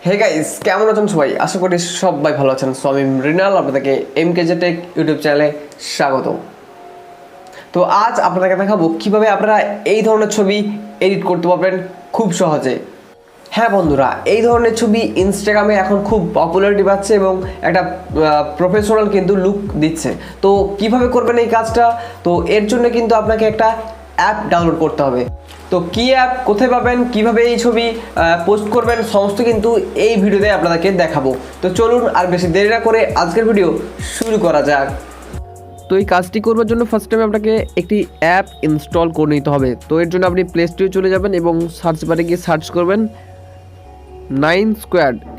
Hey guys, কেমন আছেন সবাই? আশা করি সবাই ভালো আছেন। সো আমি মৃণাল, আপনাদেরকে mkjtech ইউটিউব চ্যানেলে স্বাগত। তো আজ আপনাদেরকে দেখাবো কিভাবে আপনারা এই ধরনের ছবি এডিট করতে পারবেন খুব সহজে। হ্যাঁ বন্ধুরা, এই ধরনের ছবি ইনস্টাগ্রামে এখন খুব পপুলারিটি পাচ্ছে এবং একটা প্রফেশনাল কিন্তু লুক দিচ্ছে। তো কিভাবে করবেন এই কাজটা? তো এর জন্য কিন্তু আপনাকে একটা অ্যাপ ডাউনলোড করতে হবে। তো কী অ্যাপ, কোথায় পাবেন, কিভাবে এই ছবি পোস্ট করবেন, সমস্ত কিন্তু এই ভিডিওতে আপনাদেরকে দেখাবো। তো চলুন আর বেশি দেরি না করে আজকের ভিডিও শুরু করা যাক। তো এই কাজটি করবার জন্য ফার্স্ট টাইম আপনাকে একটি অ্যাপ ইনস্টল করে নিতে হবে। তো এর জন্য আপনি প্লে স্টোরে চলে যাবেন এবং সার্চ বারে গিয়ে সার্চ করবেন 𝓚𝓚𝓲𝓷𝓪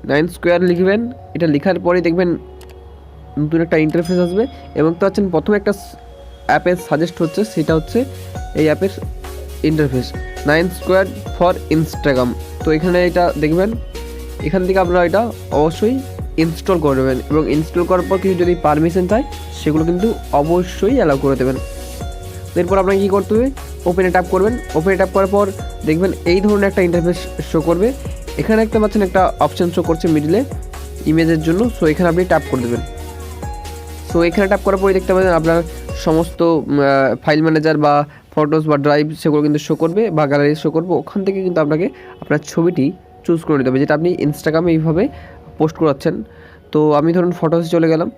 𝓚𝓚𝓲𝓷𝓪 লিখবেন। এটা লেখার পরে দেখবেন নতুন একটা ইন্টারফেস আসবে এবং তো আছেন প্রথমে একটা অ্যাপের সাজেস্ট হচ্ছে, সেটা হচ্ছে এই অ্যাপের ইন্টারফেস 𝓚𝓚 ফর ইনস্টাগ্রাম। তো এখানে এটা দেখবেন, এখান থেকে আপনারা এটা অবশ্যই ইনস্টল করে নেবেন এবং ইনস্টল করার পর কিছু যদি পারমিশন চাই সেগুলো কিন্তু অবশ্যই অ্যালাউ করে দেবেন। এরপর আপনাকে কী করতে হবে, ওপেনে ট্যাপ করবেন। ওপেনে ট্যাপ করার পর দেখবেন এই ধরনের একটা ইন্টারফেস শো করবে। এখানে দেখতে পাচ্ছেন একটা অপশান শো করছে মিডিলে ইমেজের জন্য। সো এখানে আপনি ট্যাপ করে দেবেন। সো এখানে ট্যাপ করার পরে দেখতে পাবেন আপনার সমস্ত ফাইল ম্যানেজার বা ফটোস বা ড্রাইভ সেগুলো কিন্তু শো করবে বা গ্যালারি শো করবে। ওখান থেকে কিন্তু আপনাকে আপনার ছবিটি চুজ করে নিতে হবে, যেটা আপনি ইনস্টাগ্রামে এইভাবে পোস্ট করাচ্ছেন। তো আমি ধরুন ফটোসে চলে গেলাম।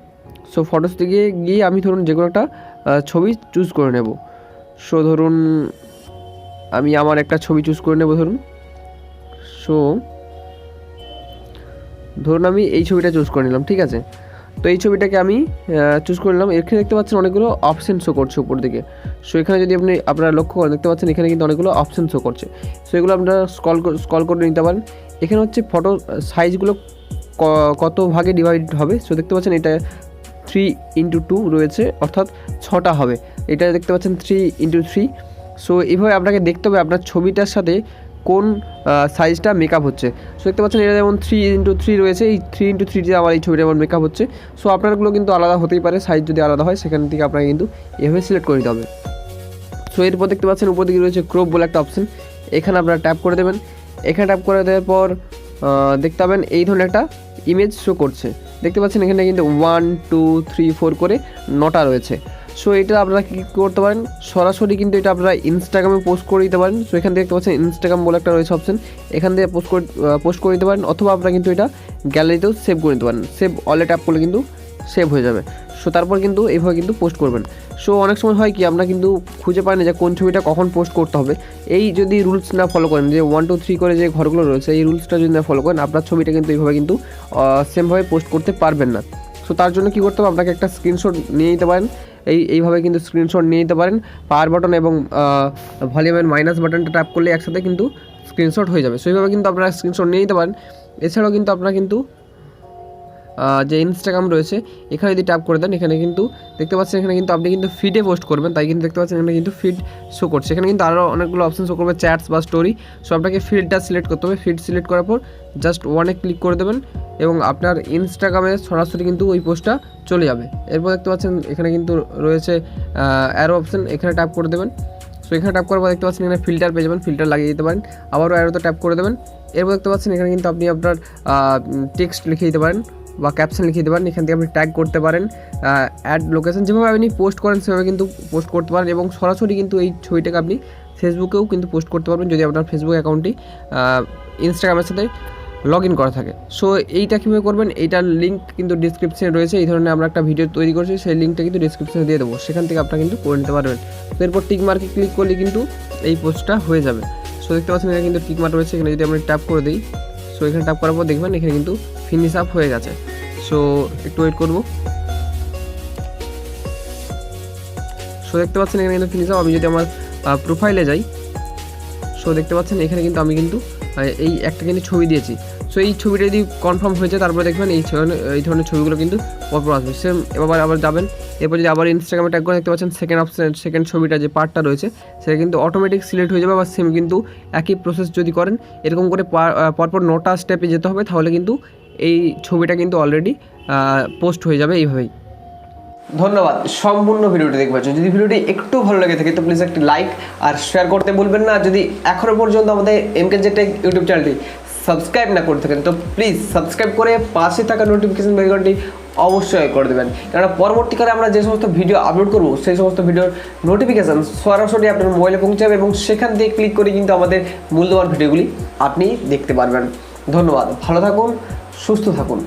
সো ফটোস থেকে গিয়ে আমি ধরুন যে কোনো একটা ছবি চুজ করে নেব। সো ধরুন আমি আমার একটা ছবি চুজ করে নেব ধরুন। সো ধরুন আমি এই ছবিটা চুজ করে নিলাম, ঠিক আছে। তো এই ছবিটাকে আমি চুজ করে নিলাম। এখানে দেখতে পাচ্ছেন অনেকগুলো অপশান শো করছে উপর দিকে। সো এখানে যদি আপনারা লক্ষ্য করেন দেখতে পাচ্ছেন এখানে কিন্তু অনেকগুলো অপশান শো করছে। সো এগুলো আপনারা স্ক্রল করে নিতে পারেন। এখানে হচ্ছে ফটো সাইজগুলো কত ভাগে ডিভাইড হবে। সো দেখতে পাচ্ছেন এটা 3x2 রয়েছে, অর্থাৎ 6টা হবে। এটা দেখতে পাচ্ছেন 3x3। সো এইভাবে আপনাকে দেখতে হবে আপনার ছবিটার সাথে কোন সাইজটা মেকআপ হচ্ছে। সো দেখতে পাচ্ছেন এটা যেমন 3x3 রয়েছে, এই 3x3 আমার এই ছবিটা যেমন মেকআপ হচ্ছে। সো আপনারগুলো কিন্তু আলাদা হতেই পারে, সাইজ যদি আলাদা হয় সেখান থেকে আপনাকে কিন্তু এভাবে সিলেক্ট করে দিতে হবে। সো এরপর দেখতে পাচ্ছেন উপর দিকে রয়েছে ক্রপ বলে একটা অপশান, এখানে আপনারা ট্যাপ করে দেবেন। এখানে ট্যাপ করে দেওয়ার পর দেখতে পাবেন এই ধরনের একটা ইমেজ শো করছে। দেখতে পাচ্ছেন এখানে কিন্তু 1 2 3 4 করে 9টা রয়েছে। সো এটা আপনারা কী করতে পারেন, সরাসরি কিন্তু এটা আপনারা ইনস্টাগ্রামে পোস্ট করে দিতে পারেন। সো এখান থেকে দেখতে পাচ্ছেন ইনস্টাগ্রাম বলে একটা রয়েছে অপশান, এখান থেকে পোস্ট করে দিতে পারেন, অথবা আপনারা কিন্তু এটা গ্যালারিতেও সেভ করে নিতে পারেন। সেভ অলে ট্যাপ করলে কিন্তু সেভ হয়ে যাবে। সো তারপর কিন্তু এইভাবে কিন্তু পোস্ট করবেন। সো অনেক সময় হয় কি আমরা কিন্তু খুঁজে পাই না যে কোন ছবিটা কখন পোস্ট করতে হবে। এই যদি রুলস না ফলো করেন, যে 1 2 3 করে যে ঘরগুলো রয়েছে, এই রুলসটা যদি না ফলো করেন আপনার ছবিটা কিন্তু এইভাবে কিন্তু সেমভাবে পোস্ট করতে পারবেন না। সো তার জন্য কী করতে হবে, আপনাকে একটা স্ক্রিনশট নিয়ে নিতে পারেন। এইভাবে কিন্তু স্ক্রিনশট নিয়ে নিতে পারেন। পাওয়ার বাটন এবং ভলিউমের মাইনাস বাটনটা ট্যাপ করলে একসাথে কিন্তু স্ক্রিনশট হয়ে যাবে। সো এইভাবে কিন্তু আপনারা স্ক্রিনশট নিয়ে নিতে পারেন। এছাড়াও কিন্তু আপনারা কিন্তু যে ইনস্টাগ্রাম রয়েছে এখানে যদি ট্যাপ করে দেন, এখানে কিন্তু দেখতে পাচ্ছেন এখানে কিন্তু আপনি কিন্তু ফিডে পোস্ট করবেন, তাই কিন্তু দেখতে পাচ্ছেন এখানে কিন্তু ফিড শো করছে। এখানে কিন্তু আরও অনেকগুলো অপশান শো করবে, চ্যাটস বা স্টোরি। সো আপনাকে ফিডটা সিলেক্ট করতে হবে। ফিড সিলেক্ট করার পর জাস্ট ওয়ানে ক্লিক করে দেবেন এবং আপনার ইনস্টাগ্রামে সরাসরি কিন্তু ওই পোস্টটা চলে যাবে। এরপর দেখতে পাচ্ছেন এখানে কিন্তু রয়েছে অ্যারো অপশান, এখানে ট্যাপ করে দেবেন। সো এখানে ট্যাপ করার পর দেখতে পাচ্ছেন এখানে ফিল্টার পেয়ে যাবেন, ফিল্টার লাগিয়ে দিতে পারেন। আবারও অ্যারোতে ট্যাপ করে দেবেন। এরপর দেখতে পাচ্ছেন এখানে কিন্তু আপনি আপনার টেক্সট লিখে দিতে পারেন বা ক্যাপশন লিখে দিতে পারেন। এখান থেকে আপনি ট্যাগ করতে পারেন, অ্যাড লোকেশন, যেভাবে আপনি পোস্ট করেন সেভাবে কিন্তু পোস্ট করতে পারেন এবং সরাসরি কিন্তু এই ছবিটাকে আপনি ফেসবুকেও কিন্তু পোস্ট করতে পারবেন যদি আপনার ফেসবুক অ্যাকাউন্টটি ইনস্টাগ্রামের সাথে লগ ইন করা থাকে। সো এইটা কীভাবে করবেন, এইটার লিঙ্ক কিন্তু ডিসক্রিপশনে রয়েছে। এই ধরনের আমরা একটা ভিডিও তৈরি করছি, সেই লিঙ্কটা কিন্তু ডিসক্রিপশনে দিয়ে দেবো, সেখান থেকে আপনারা কিন্তু করে নিতে পারবেন। তো এরপর টিক মার্কে ক্লিক করলে কিন্তু এই পোস্টটা হয়ে যাবে। সো দেখতে পাচ্ছেন এখানে কিন্তু টিক মার্ক রয়েছে, এখানে যদি আমরা ট্যাপ করে দিই, সো এখানে ট্যাপ করার পর দেখবেন এখানে কিন্তু ফিনিশ আপ হয়ে গেছে। সো একটু ওয়েট করবো। সো দেখতে পাচ্ছেন এখানে কিন্তু ফিনিশ আপ। আমি যদি আমার প্রোফাইলে যাই, সো দেখতে পাচ্ছেন এখানে কিন্তু আমি কিন্তু এই একটা কিন্তু ছবি দিয়েছি। সো এই ছবিটা যদি কনফার্ম হয়েছে তারপরে দেখবেন এই ধরনের ছবিগুলো কিন্তু পরপর আসবে। সেম আবার যাবেন, এরপর যদি আবার ইনস্টাগ্রামে ট্যাগ করে দেখতে পাচ্ছেন সেকেন্ড ছবিটা যে পার্টটা রয়েছে সেটা কিন্তু অটোমেটিক সিলেক্ট হয়ে যাবে। আবার সেম কিন্তু একই প্রসেস যদি করেন, এরকম করে পরপর 9টা স্টেপে যেতে হবে, তাহলে কিন্তু এই ছবিটা কিন্তু অলরেডি পোস্ট হয়ে যাবে এইভাবেই। ধন্যবাদ সম্পূর্ণ ভিডিওটি দেখবার জন্য। যদি ভিডিওটি একটু ভালো লেগে থাকে তো প্লিজ একটি লাইক আর শেয়ার করতে ভুলবেন না। যদি এখনও পর্যন্ত আমাদের mkjtech ইউটিউব চ্যানেলটি সাবস্ক্রাইব না করে থাকেন তো প্লিজ সাবস্ক্রাইব করে পাশে থাকা নোটিফিকেশন বেলটি অবশ্যই করে দেবেন, কারণ পরবর্তীকালে আমরা যে সমস্ত ভিডিও আপলোড করব সেই সমস্ত ভিডিওর নোটিফিকেশান সরাসরি আপনার মোবাইলে পৌঁছে যাবে এবং সেখান থেকে ক্লিক করে কিন্তু আমাদের মূল্যবান ভিডিওগুলি আপনি দেখতে পারবেন। ধন্যবাদ, ভালো থাকুন, সুস্থ থাকুন।